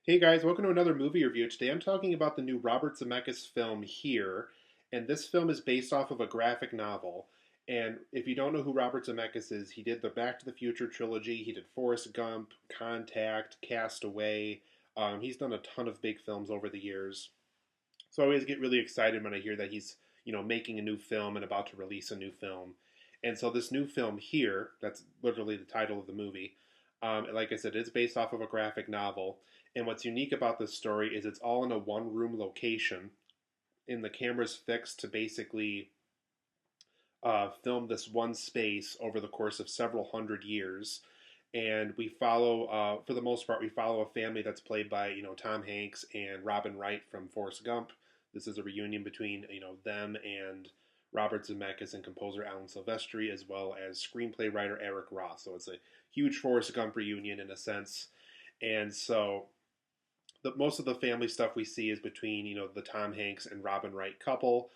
Hey guys, welcome to another movie review. Today I'm talking about the new Robert Zemeckis film Here, and this film is based off of a graphic novel. And if you don't know who Robert Zemeckis is, he did the Back to the Future trilogy, he did Forrest Gump, Contact, Cast Away. He's done a ton of big films over the years. So I always get really excited when I hear that he's, making a new film and about to release a new film. And so this new film Here, that's literally the title of the movie, like I said, it's based off of a graphic novel. And what's unique about this story is it's all in a one room location, and the camera's fixed to basically film this one space over the course of several hundred years. And we follow, for the most part, we follow a family that's played by Tom Hanks and Robin Wright from Forrest Gump. This is a reunion between them and Robert Zemeckis and composer Alan Silvestri, as well as screenplay writer Eric Roth. So it's a huge Forrest Gump reunion in a sense. And so most of the family stuff we see is between the Tom Hanks and Robin Wright couple.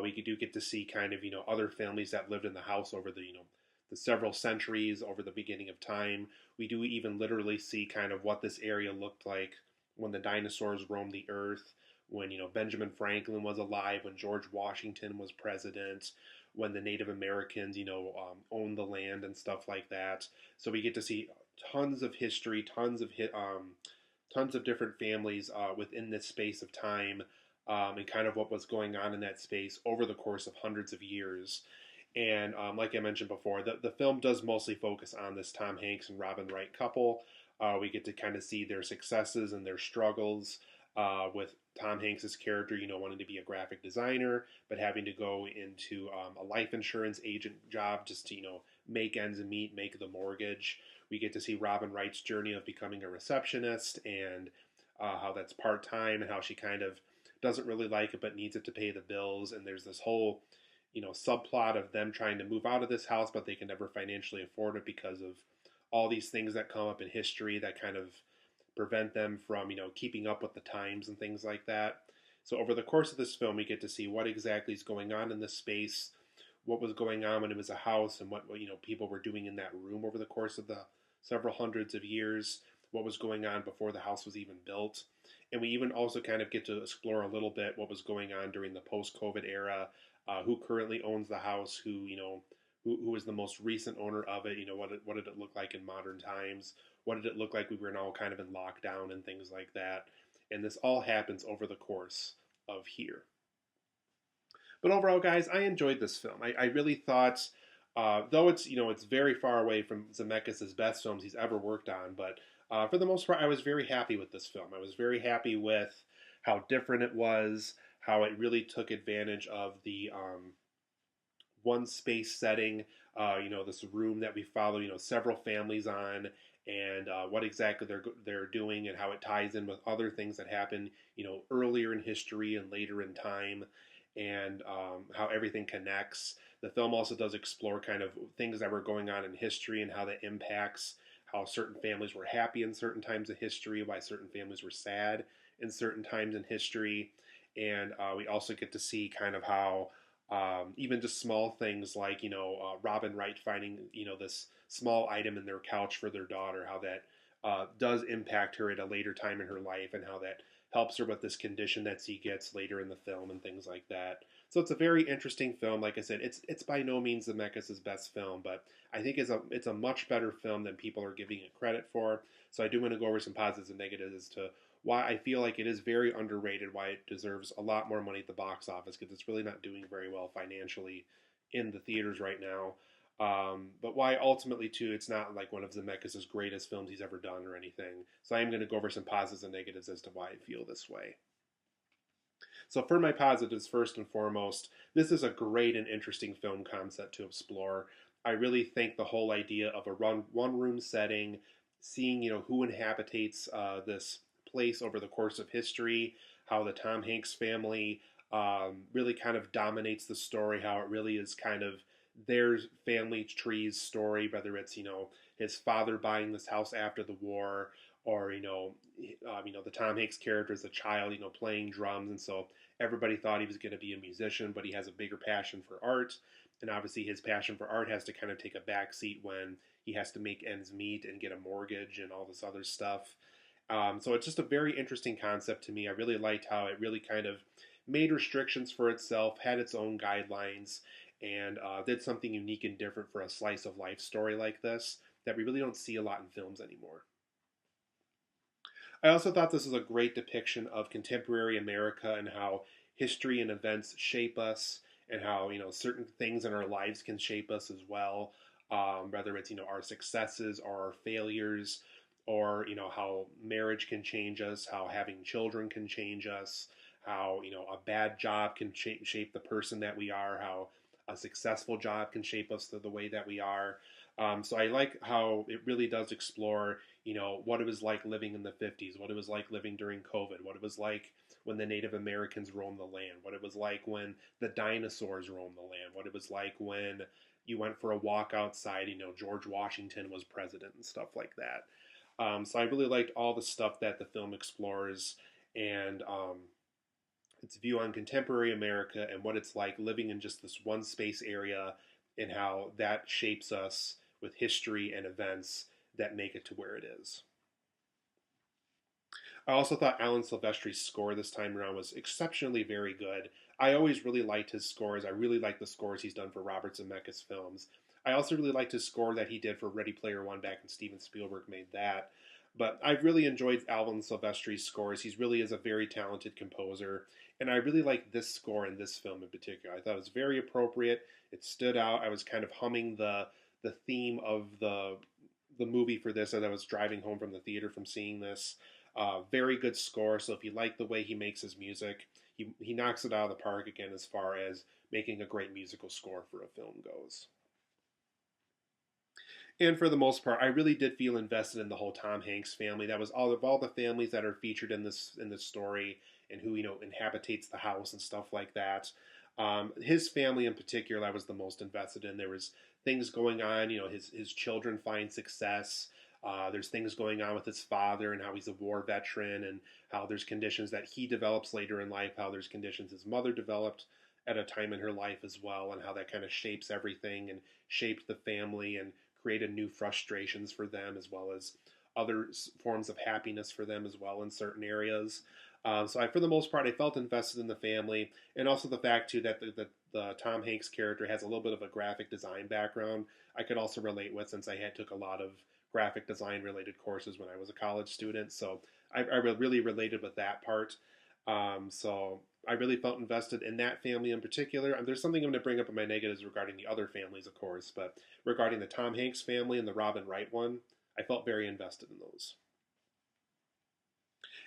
We do get to see kind of other families that lived in the house over the several centuries over the beginning of time. We do even literally see kind of what this area looked like when the dinosaurs roamed the earth, when Benjamin Franklin was alive, when George Washington was president, when the Native Americans owned the land and stuff like that. So we get to see tons of history, tons of different families within this space of time, and kind of what was going on in that space over the course of hundreds of years. And like I mentioned before, the film does mostly focus on this Tom Hanks and Robin Wright couple. We get to kind of see their successes and their struggles, with Tom Hanks's character, wanting to be a graphic designer, but having to go into a life insurance agent job just to, make ends meet, make the mortgage. We get to see Robin Wright's journey of becoming a receptionist, and how that's part time, and how she kind of doesn't really like it but needs it to pay the bills. And there's this whole subplot of them trying to move out of this house, but they can never financially afford it because of all these things that come up in history that kind of prevent them from keeping up with the times and things like that. So over the course of this film, we get to see what exactly is going on in this space, what was going on when it was a house, and what people were doing in that room over the course of the several hundreds of years, what was going on before the house was even built. And we even also kind of get to explore a little bit what was going on during the post-COVID era, who currently owns the house, who is the most recent owner of it. What did it look like in modern times? What did it look like we were all kind of in lockdown and things like that? And this all happens over the course of Here. But overall, guys, I enjoyed this film. I really thought, though it's very far away from Zemeckis' best films he's ever worked on, but for the most part, I was very happy with this film. I was very happy with how different it was, how it really took advantage of the one space setting, this room that we follow, several families on, and what exactly they're doing, and how it ties in with other things that happen, earlier in history and later in time, and how everything connects. The film also does explore kind of things that were going on in history and how that impacts how certain families were happy in certain times of history, why certain families were sad in certain times in history, and we also get to see kind of how even just small things like Robin Wright finding this small item in their couch for their daughter, how that does impact her at a later time in her life, and how that helps her with this condition that she gets later in the film and things like that. So it's a very interesting film. Like I said, it's by no means Zemeckis' best film, but I think it's a much better film than people are giving it credit for. So I do want to go over some positives and negatives as to why I feel like it is very underrated, why it deserves a lot more money at the box office, because it's really not doing very well financially in the theaters right now. But why ultimately, too, it's not like one of Zemeckis' greatest films he's ever done or anything. So I am going to go over some positives and negatives as to why I feel this way. So for my positives, first and foremost, this is a great and interesting film concept to explore. I really think the whole idea of a one room setting, seeing who inhabitates this place over the course of history, how the Tom Hanks family really kind of dominates the story, how it really is kind of their family tree's story, whether it's his father buying this house after the war, or the Tom Hanks character as a child, playing drums, and so everybody thought he was going to be a musician, but he has a bigger passion for art, and obviously his passion for art has to kind of take a backseat when he has to make ends meet and get a mortgage and all this other stuff. So it's just a very interesting concept to me. I really liked how it really kind of made restrictions for itself, had its own guidelines, and did something unique and different for a slice of life story like this that we really don't see a lot in films anymore. I also thought this was a great depiction of contemporary America and how history and events shape us, and how certain things in our lives can shape us as well. Whether it's our successes or our failures, or how marriage can change us, how having children can change us, how a bad job can shape the person that we are, how a successful job can shape us to the way that we are. So I like how it really does explore what it was like living in the 50s, what it was like living during COVID, what it was like when the Native Americans roamed the land, what it was like when the dinosaurs roamed the land, what it was like when you went for a walk outside, George Washington was president and stuff like that. So I really liked all the stuff that the film explores, and its view on contemporary America and what it's like living in just this one space area, and how that shapes us with history and events that make it to where it is. I also thought Alan Silvestri's score this time around was exceptionally very good. I always really liked his scores. I really like the scores he's done for Robert Zemeckis films. I also really liked his score that he did for Ready Player One back when Steven Spielberg made that. But I've really enjoyed Alan Silvestri's scores. He really is a very talented composer, and I really like this score in this film in particular. I thought it was very appropriate. It stood out. I was kind of humming the theme of the movie for this as I was driving home from the theater from seeing this. Very good score. So if you like the way he makes his music, he knocks it out of the park again as far as making a great musical score for a film goes. And for the most part, I really did feel invested in the whole Tom Hanks family. That was all the families that are featured in this story, and who inhabitates the house and stuff like that. His family in particular, I was the most invested in. There was things going on. His children find success. There's things going on with his father and how he's a war veteran, and how there's conditions that he develops later in life. How there's conditions his mother developed at a time in her life as well, and how that kind of shapes everything and shaped the family and created new frustrations for them, as well as other forms of happiness for them as well in certain areas. So for the most part, I felt invested in the family, and also the fact too that the Tom Hanks character has a little bit of a graphic design background. I could also relate with, since I had took a lot of graphic design related courses when I was a college student. So I really related with that part. So I really felt invested in that family in particular. And there's something I'm going to bring up in my negatives regarding the other families, of course, but regarding the Tom Hanks family and the Robin Wright one, I felt very invested in those.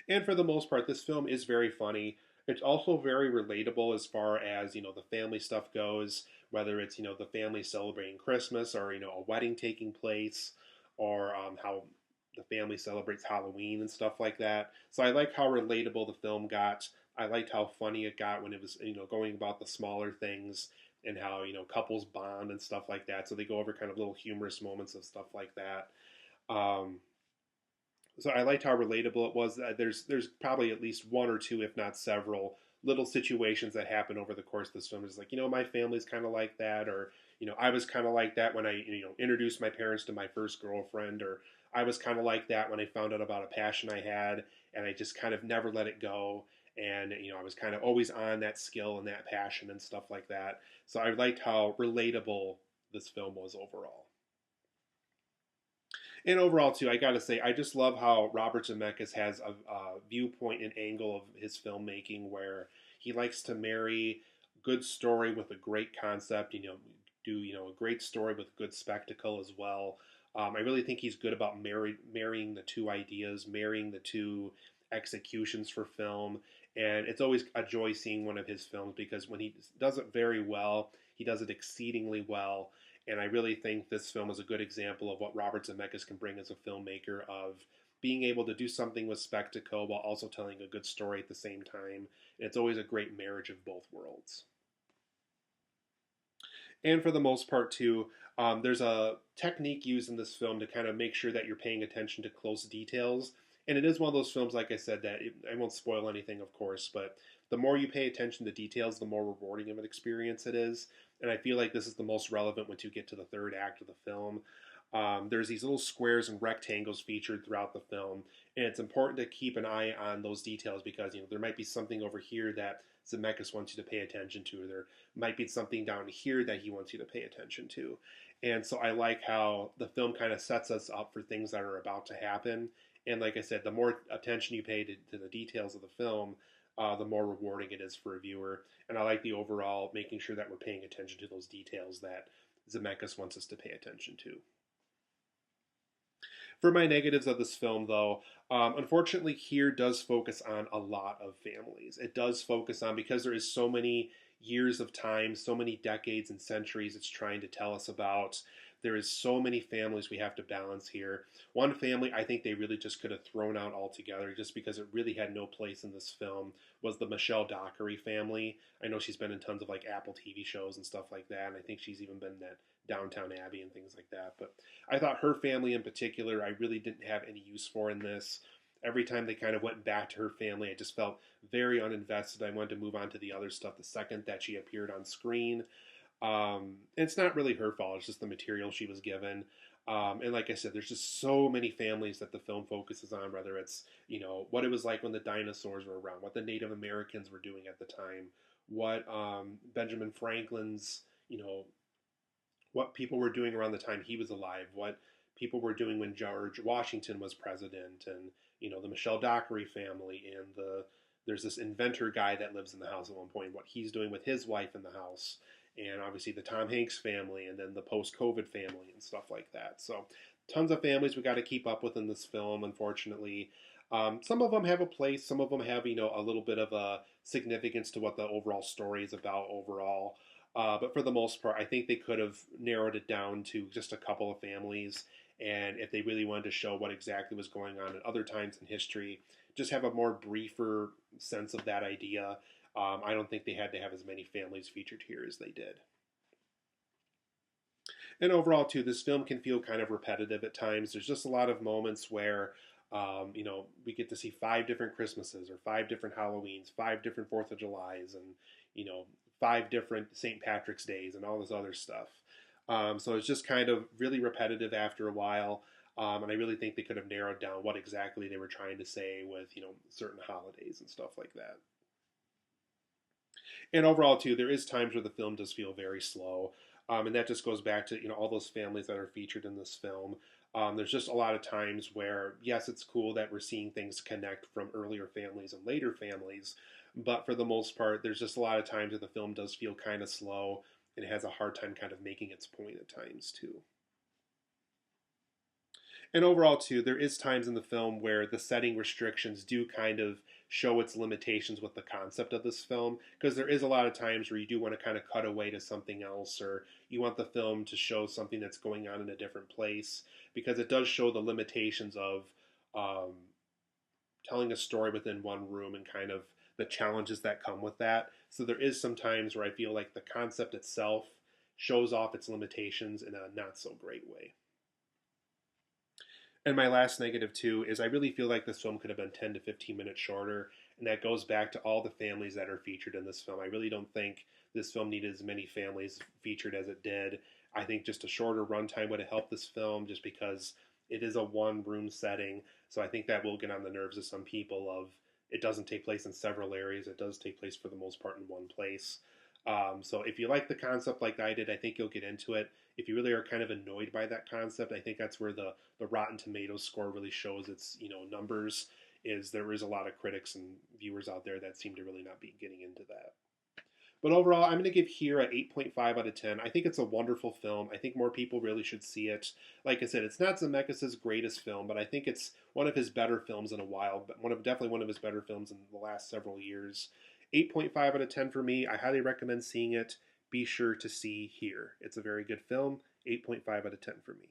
And for the most part, this film is very funny. It's also very relatable as far as the family stuff goes. Whether it's the family celebrating Christmas, or a wedding taking place, or how the family celebrates Halloween and stuff like that. So I like how relatable the film got. I liked how funny it got when it was going about the smaller things, and how couples bond and stuff like that. So they go over kind of little humorous moments of stuff like that. Um, so I liked how relatable it was. There's probably at least one or two, if not several, little situations that happen over the course of this film. It's like, my family's kind of like that, or I was kind of like that when I introduced my parents to my first girlfriend, or I was kind of like that when I found out about a passion I had, and I just kind of never let it go. And I was kind of always on that skill and that passion and stuff like that. So I liked how relatable this film was overall. And overall, too, I got to say, I just love how Robert Zemeckis has a viewpoint and angle of his filmmaking where he likes to marry good story with a great concept. Do a great story with good spectacle as well. I really think he's good about marrying the two ideas, marrying the two executions for film. And it's always a joy seeing one of his films, because when he does it very well, he does it exceedingly well. And I really think this film is a good example of what Robert Zemeckis can bring as a filmmaker, of being able to do something with spectacle while also telling a good story at the same time. And it's always a great marriage of both worlds. And for the most part, too, there's a technique used in this film to kind of make sure that you're paying attention to close details. And it is one of those films, like I said, that I won't spoil anything, of course, but the more you pay attention to details, the more rewarding of an experience it is. And I feel like this is the most relevant once you get to the third act of the film. There's these little squares and rectangles featured throughout the film, and it's important to keep an eye on those details because there might be something over here that Zemeckis wants you to pay attention to, or there might be something down here that he wants you to pay attention to. And so I like how the film kind of sets us up for things that are about to happen. And like I said, the more attention you pay to the details of the film, the more rewarding it is for a viewer. And I like the overall making sure that we're paying attention to those details that Zemeckis wants us to pay attention to. For my negatives of this film, though, unfortunately, here does focus on a lot of families. It does focus on, because there is so many years of time, so many decades and centuries it's trying to tell us about. There is so many families we have to balance here. One family I think they really just could have thrown out altogether just because it really had no place in this film was the Michelle Dockery family. I know she's been in tons of like Apple TV shows and stuff like that, and I think she's even been in that Downtown Abbey and things like that. But I thought her family in particular, I really didn't have any use for in this. Every time they kind of went back to her family, I just felt very uninvested. I wanted to move on to the other stuff the second that she appeared on screen. It's not really her fault. It's just the material she was given. And like I said, there's just so many families that the film focuses on, whether it's, what it was like when the dinosaurs were around, what the Native Americans were doing at the time, what Benjamin Franklin's, what people were doing around the time he was alive, what people were doing when George Washington was president, and the Michelle Dockery family, and there's this inventor guy that lives in the house at one point, what he's doing with his wife in the house, and obviously the Tom Hanks family, and then the post-COVID family and stuff like that. So tons of families we got to keep up with in this film, unfortunately. Some of them have a place, some of them have a little bit of a significance to what the overall story is about overall. But for the most part, I think they could have narrowed it down to just a couple of families. And if they really wanted to show what exactly was going on at other times in history, just have a more briefer sense of that idea. I don't think they had to have as many families featured here as they did. And overall, too, this film can feel kind of repetitive at times. There's just a lot of moments where, we get to see 5 different Christmases or 5 different Halloweens, 5 different 4th of Julys, and, 5 different St. Patrick's Days and all this other stuff. So it's just kind of really repetitive after a while. And I really think they could have narrowed down what exactly they were trying to say with, certain holidays and stuff like that. And overall, too, there is times where the film does feel very slow. And that just goes back to, all those families that are featured in this film. There's just a lot of times where, yes, it's cool that we're seeing things connect from earlier families and later families. But for the most part, there's just a lot of times that the film does feel kind of slow and has a hard time kind of making its point at times, too. And overall, too, there is times in the film where the setting restrictions do kind of show its limitations with the concept of this film, because there is a lot of times where you do want to kind of cut away to something else, or you want the film to show something that's going on in a different place, because it does show the limitations of telling a story within one room and kind of the challenges that come with that. So there is some times where I feel like the concept itself shows off its limitations in a not so great way. And my last negative, too, is I really feel like this film could have been 10 to 15 minutes shorter, and that goes back to all the families that are featured in this film. I really don't think this film needed as many families featured as it did. I think just a shorter runtime would have helped this film just because it is a one-room setting, so I think that will get on the nerves of some people of it doesn't take place in several areas. It does take place for the most part in one place. So if you like the concept like I did, I think you'll get into it. If you really are kind of annoyed by that concept, I think that's where the Rotten Tomatoes score really shows its numbers. Is there is a lot of critics and viewers out there that seem to really not be getting into that. But overall, I'm going to give here an 8.5 out of 10. I think it's a wonderful film. I think more people really should see it. Like I said, it's not Zemeckis' greatest film, but I think it's one of his better films in a while. But definitely one of his better films in the last several years. 8.5 out of 10 for me. I highly recommend seeing it. Be sure to see here. It's a very good film. 8.5 out of 10 for me.